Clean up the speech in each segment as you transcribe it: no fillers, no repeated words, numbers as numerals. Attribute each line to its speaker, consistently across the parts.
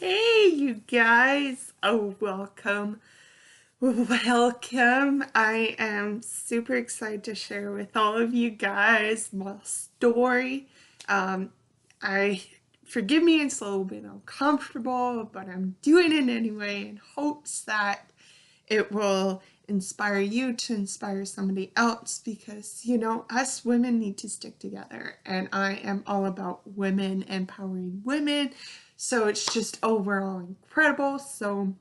Speaker 1: Hey, you guys. Oh, welcome. Welcome. I am super excited to share with all of you guys my story. Um, I forgive me, it's a little bit uncomfortable, but I'm doing it anyway in hopes that it will inspire you to inspire somebody else because, us women need to stick together. And I am all about women, empowering women. So it's just overall incredible. So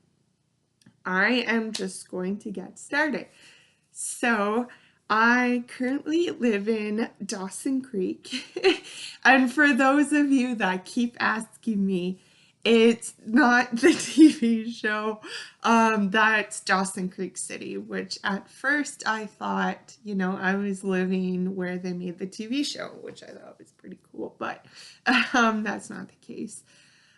Speaker 1: I am just going to get started. So I currently live in Dawson Creek. And for those of you that keep asking me, it's not the TV show. That's Dawson Creek City, which at first I thought, I was living where they made the TV show, which I thought was pretty cool, but that's not the case.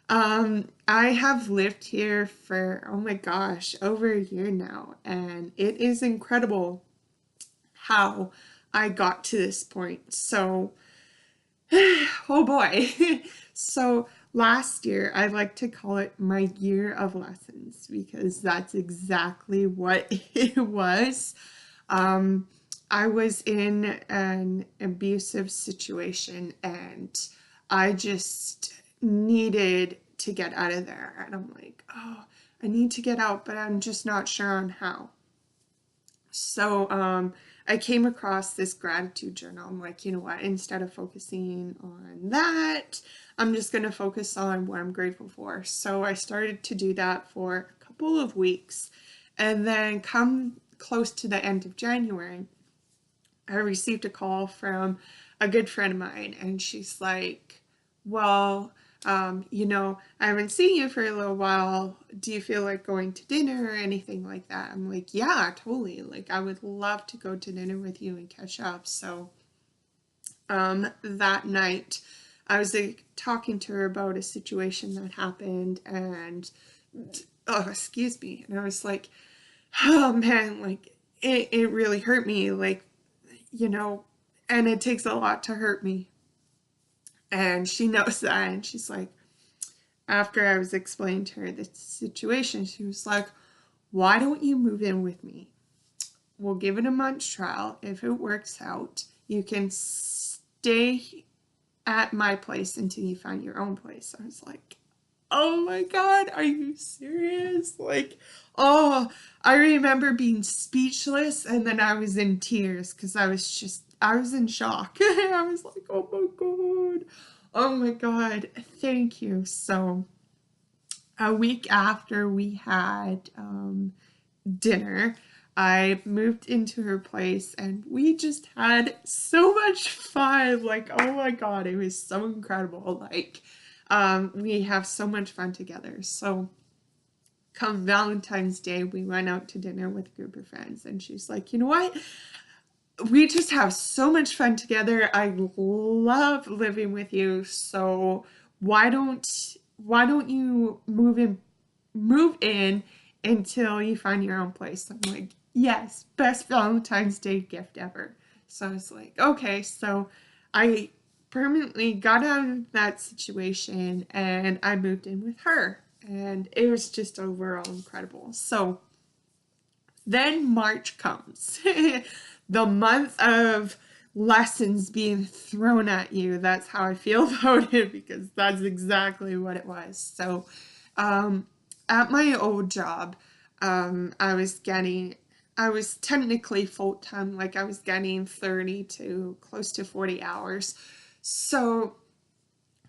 Speaker 1: I have lived here for, oh my gosh, over a year now, and it is incredible how I got to this point. So, oh boy. So, last year, I like to call it my year of lessons because that's exactly what it was. Um, I was in an abusive situation and I just needed to get out of there. And I'm like, oh, I need to get out, but I'm just not sure on how. So I came across this gratitude journal. I'm like, you know what? Instead of focusing on that, I'm just going to focus on what I'm grateful for. So I started to do that for a couple of weeks. And then come close to the end of January, I received a call from a good friend of mine, and she's like, well, I haven't seen you for a little while. Do you feel like going to dinner or anything like that? I'm like, yeah, totally. Like, I would love to go to dinner with you and catch up. So, that night, I was like, talking to her about a situation that happened, and oh, excuse me. And I was like, oh man, like, it really hurt me. Like, you know, and it takes a lot to hurt me. And she knows that. And she's like, after I was explaining to her the situation, she was like, why don't you move in with me? We'll give it a month's trial. If it works out, you can stay at my place until you find your own place. I was like, oh my God, are you serious? Like, oh, I remember being speechless and then I was in tears because I was in shock. I was like, oh my God, oh my God, thank you. So, a week after we had dinner, I moved into her place and we just had so much fun. Like, oh my God, it was so incredible. Like, we have so much fun together. So, come Valentine's Day, we went out to dinner with a group of friends, and she's like, you know what? We just have so much fun together. I love living with you. So why don't you move in until you find your own place? I'm like, yes, best Valentine's Day gift ever. So I was like, okay. So I permanently got out of that situation and I moved in with her. And it was just overall incredible. So then March comes, the month of lessons being thrown at you. That's how I feel about it because that's exactly what it was. So, um, at my old job, I was technically full time, like I was getting 30 to close to 40 hours. So,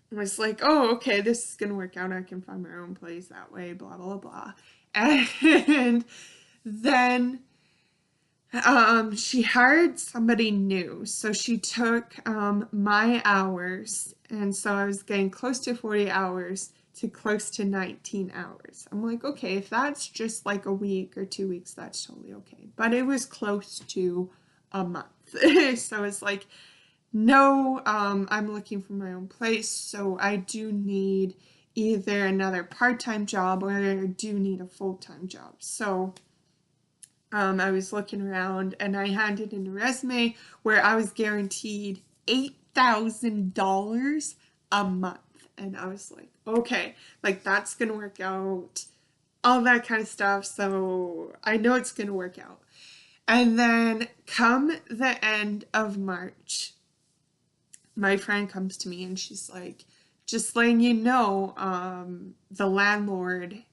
Speaker 1: I was like, oh, okay, this is gonna work out. I can find my own place that way, blah, blah, blah. And then she hired somebody new, so she took my hours, and so I was getting close to 40 hours to close to 19 hours. I'm like, okay, if that's just like a week or 2 weeks, that's totally okay. But it was close to a month. So it's like, no, I'm looking for my own place, so I do need either another part-time job or I do need a full-time job. So I was looking around and I handed in a resume where I was guaranteed $8,000 a month. And I was like, okay, like that's gonna work out, all that kind of stuff. So I know it's gonna work out. And then come the end of March, my friend comes to me and she's like, just letting you know, the landlord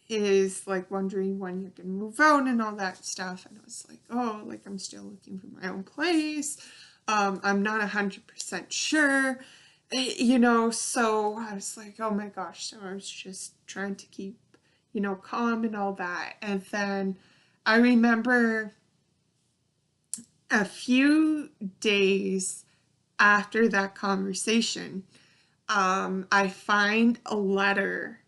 Speaker 1: is like wondering when you're gonna move out and all that stuff. And I was like, oh, like I'm still looking for my own place. I'm not 100% sure, you know. So I was like, oh my gosh. So I was just trying to keep, you know, calm and all that. And then I remember a few days after that conversation, I find a letter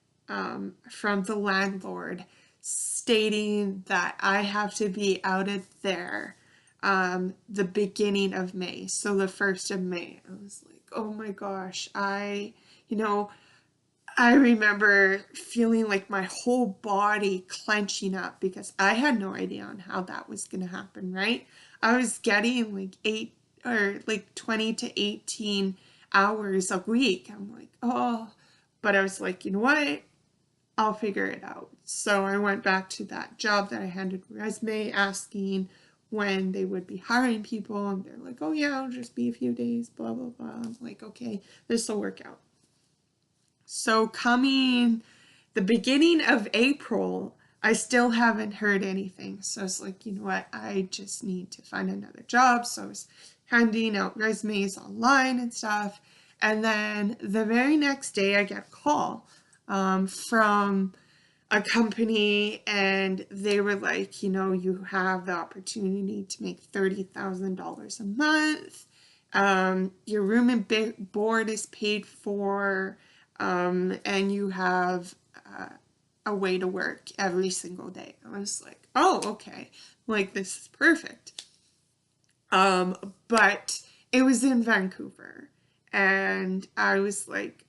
Speaker 1: from the landlord stating that I have to be out of there the beginning of May, so the 1st of May. I was like, oh my gosh, you know, I remember feeling like my whole body clenching up because I had no idea on how that was going to happen, right? I was getting like 20 to 18 hours a week. I'm like, oh, but I was like, you know what? I'll figure it out. So I went back to that job that I handed resume asking when they would be hiring people. And they're like, oh, yeah, it'll just be a few days, blah, blah, blah. I'm like, okay, this will work out. So coming the beginning of April, I still haven't heard anything. So it's like, you know what? I just need to find another job. So I was handing out resumes online and stuff. And then the very next day, I get a call from a company, and they were like, you know, you have the opportunity to make $30,000 a month. Your room and board is paid for, and you have a way to work every single day. I was like, oh, okay, like this is perfect. But it was in Vancouver, and I was like,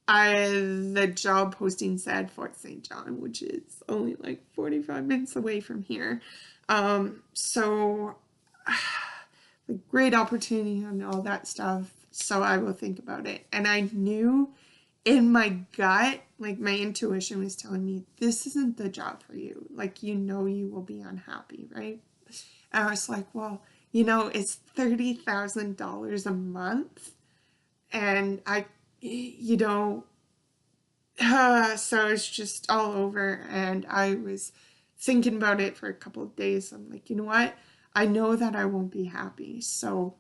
Speaker 1: the job posting said Fort St. John, which is only like 45 minutes away from here. So great opportunity and all that stuff. So I will think about it. And I knew in my gut, like my intuition was telling me, this isn't the job for you. Like, you know, you will be unhappy, right? And I was like, well, you know, it's $30,000 a month. And you know, so it's just all over. And I was thinking about it for a couple of days. I'm like, you know what? I know that I won't be happy. So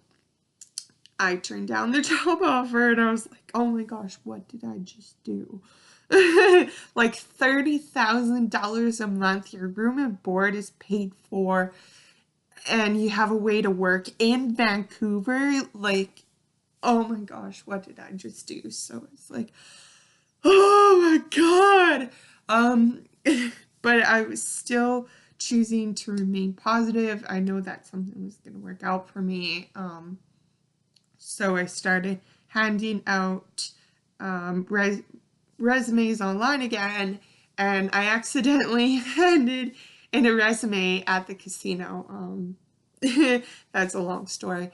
Speaker 1: I turned down the job offer and I was like, oh my gosh, what did I just do? Like $30,000 a month, your room and board is paid for, and you have a way to work in Vancouver. Like, oh my gosh, what did I just do? So it's like, oh my God. Um, but I was still choosing to remain positive. I know that something was going to work out for me. So I started handing out resumes online again, and I accidentally handed in a resume at the casino. That's a long story.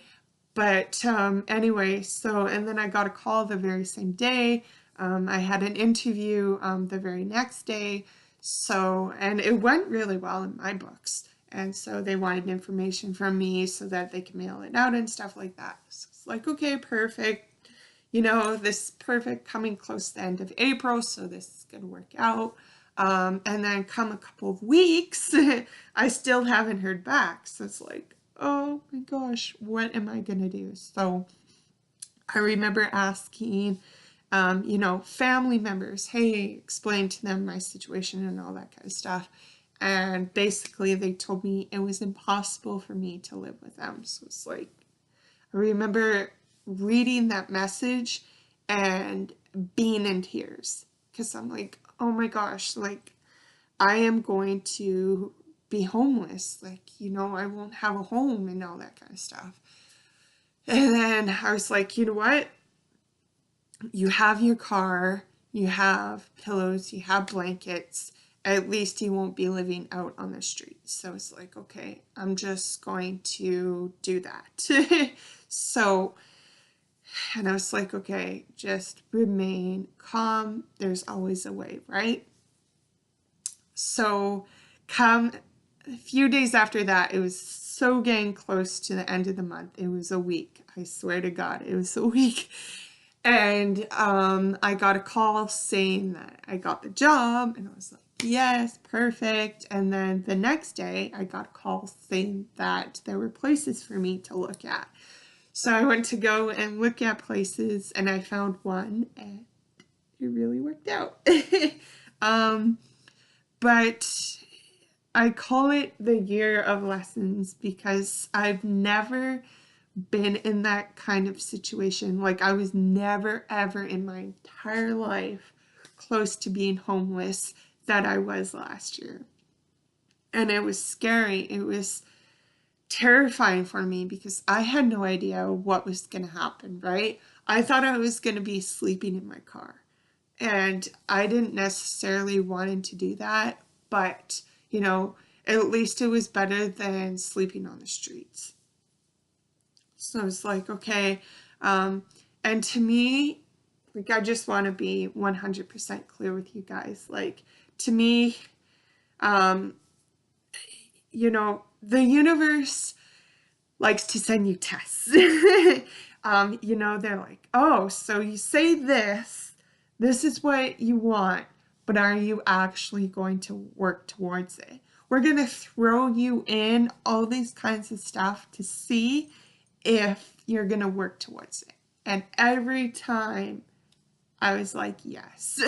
Speaker 1: But anyway, so, and then I got a call the very same day. I had an interview the very next day. So, and it went really well in my books. And so they wanted information from me so that they could mail it out and stuff like that. So it's like, okay, perfect. You know, this is perfect, coming close to the end of April, so this is going to work out. And then come a couple of weeks, I still haven't heard back. So it's like, oh my gosh, what am I going to do? So I remember asking, you know, family members, hey, explain to them my situation and all that kind of stuff. And basically they told me it was impossible for me to live with them. So it's like, I remember reading that message and being in tears because I'm like, oh my gosh, like I am going to be homeless. Like, you know, I won't have a home and all that kind of stuff. And then I was like, you know what? You have your car, you have pillows, you have blankets. At least you won't be living out on the street. So it's like, okay, I'm just going to do that. So And I was like, okay, just remain calm. There's always a way, right? So come a few days after that, it was so getting close to the end of the month. It was a week. I swear to God, it was a week. And I got a call saying that I got the job, and I was like, yes, perfect. And then the next day, I got a call saying that there were places for me to look at. So I went to go and look at places, and I found one, and it really worked out. um, but I call it the year of lessons because I've never been in that kind of situation. Like, I was never, ever in my entire life close to being homeless that I was last year. And it was scary. It was terrifying for me because I had no idea what was going to happen, right? I thought I was going to be sleeping in my car. And I didn't necessarily want to do that, but, at least it was better than sleeping on the streets. So it's like, okay. And to me, like, I just want to be 100% clear with you guys. Like, to me, um, the universe likes to send you tests. They're like, oh, so you say this is what you want, but are you actually going to work towards it? We're going to throw you in all these kinds of stuff to see if you're going to work towards it. And every time I was like, yes,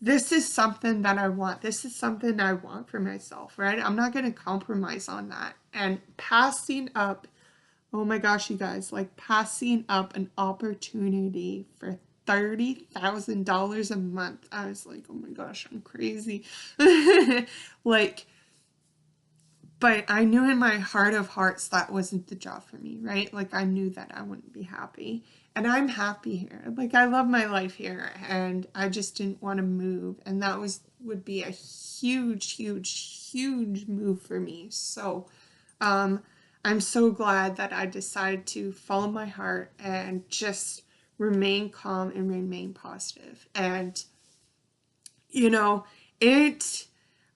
Speaker 1: this is something that I want. This is something I want for myself, right? I'm not going to compromise on that. And passing up, oh my gosh, you guys, like passing up an opportunity for $30,000 a month. I was like, oh my gosh, I'm crazy. Like, but I knew in my heart of hearts that wasn't the job for me, right? Like, I knew that I wouldn't be happy. And I'm happy here. Like, I love my life here, and I just didn't want to move. And that would be a huge, huge, huge move for me. So, I'm so glad that I decided to follow my heart and just remain calm and remain positive. And, you know, it,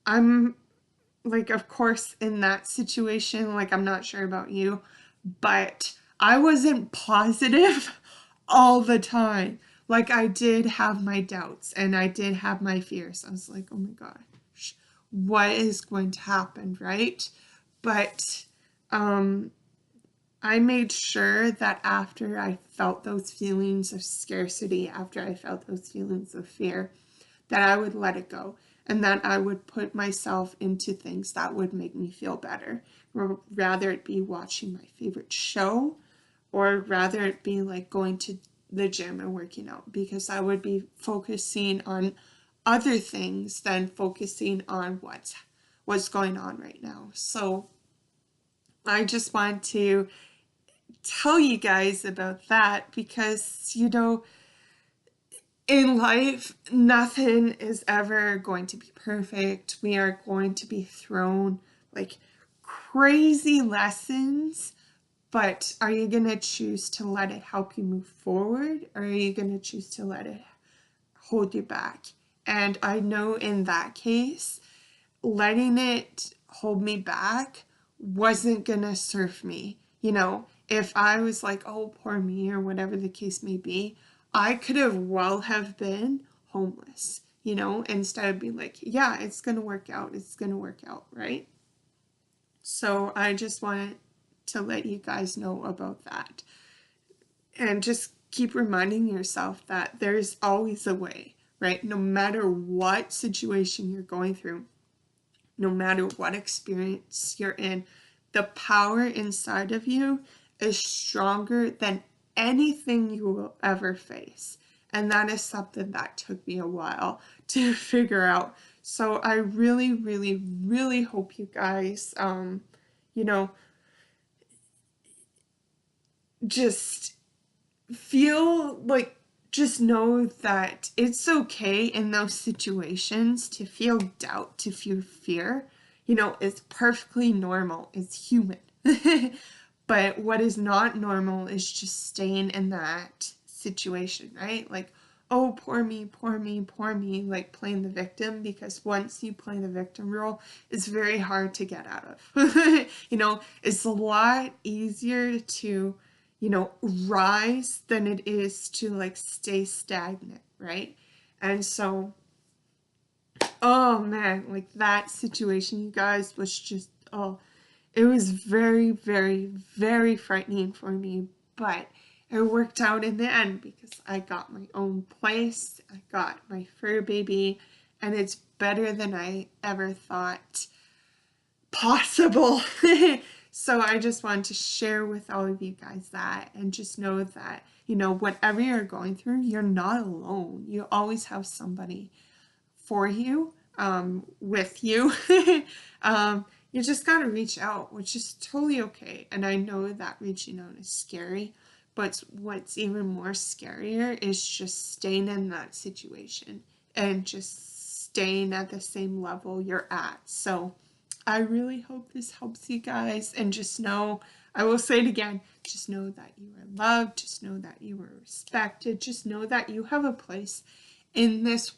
Speaker 1: I'm like, of course, in that situation, like, I'm not sure about you, but I wasn't positive all the time. Like, I did have my doubts and I did have my fears. I was like, oh my gosh, what is going to happen, right? But I made sure that after I felt those feelings of scarcity, after I felt those feelings of fear, that I would let it go and that I would put myself into things that would make me feel better. Rather it be watching my favorite show, or rather it be like going to the gym and working out, because I would be focusing on other things than focusing on what's going on right now. So I just want to tell you guys about that because, in life, nothing is ever going to be perfect. We are going to be thrown like crazy lessons, but are you going to choose to let it help you move forward, or are you going to choose to let it hold you back? And I know in that case, letting it hold me back wasn't going to serve me. If I was like, oh, poor me, or whatever the case may be, I could have been homeless, instead of being like, yeah, it's going to work out. It's going to work out, right? So I just wanted to let you guys know about that. And just keep reminding yourself that there's always a way, right? No matter what situation you're going through, no matter what experience you're in, the power inside of you is stronger than anything you will ever face. And that is something that took me a while to figure out. So I really, really, really hope you guys, you know, just feel like, just know that it's okay in those situations to feel doubt, to feel fear. It's perfectly normal. It's human. But what is not normal is just staying in that situation, right? Like, oh, poor me, poor me, poor me, like playing the victim, because once you play the victim role, it's very hard to get out of. It's a lot easier to, rise than it is to like stay stagnant, right? And so, oh man, like that situation, you guys, was just, oh, it was very, very, very frightening for me, but it worked out in the end because I got my own place, I got my fur baby, and it's better than I ever thought possible. So I just wanted to share with all of you guys that, and just know that, whatever you're going through, you're not alone. You always have somebody for you, with you. You just got to reach out, which is totally okay. And I know that reaching out is scary, but what's even more scarier is just staying in that situation and just staying at the same level you're at. So I really hope this helps you guys, and just know, I will say it again, just know that you are loved, just know that you are respected, just know that you have a place in this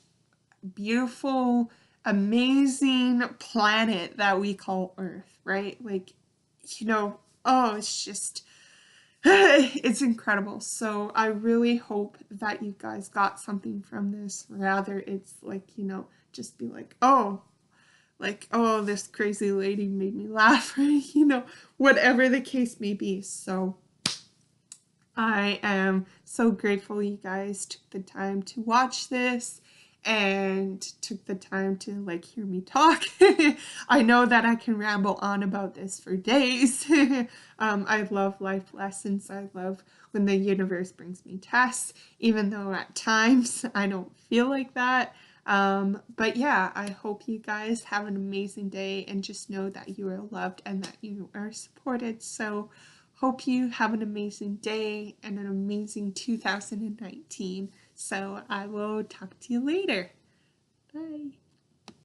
Speaker 1: beautiful, amazing planet that we call Earth, right? Like, oh, it's just, it's incredible. So I really hope that you guys got something from this. Rather, it's like, just be like, oh, this crazy lady made me laugh, or, whatever the case may be. So I am so grateful you guys took the time to watch this and took the time to like hear me talk. I know that I can ramble on about this for days. I love life lessons. I love when the universe brings me tests, even though at times I don't feel like that. But yeah, I hope you guys have an amazing day, and just know that you are loved and that you are supported. So hope you have an amazing day and an amazing 2019. So I will talk to you later. Bye.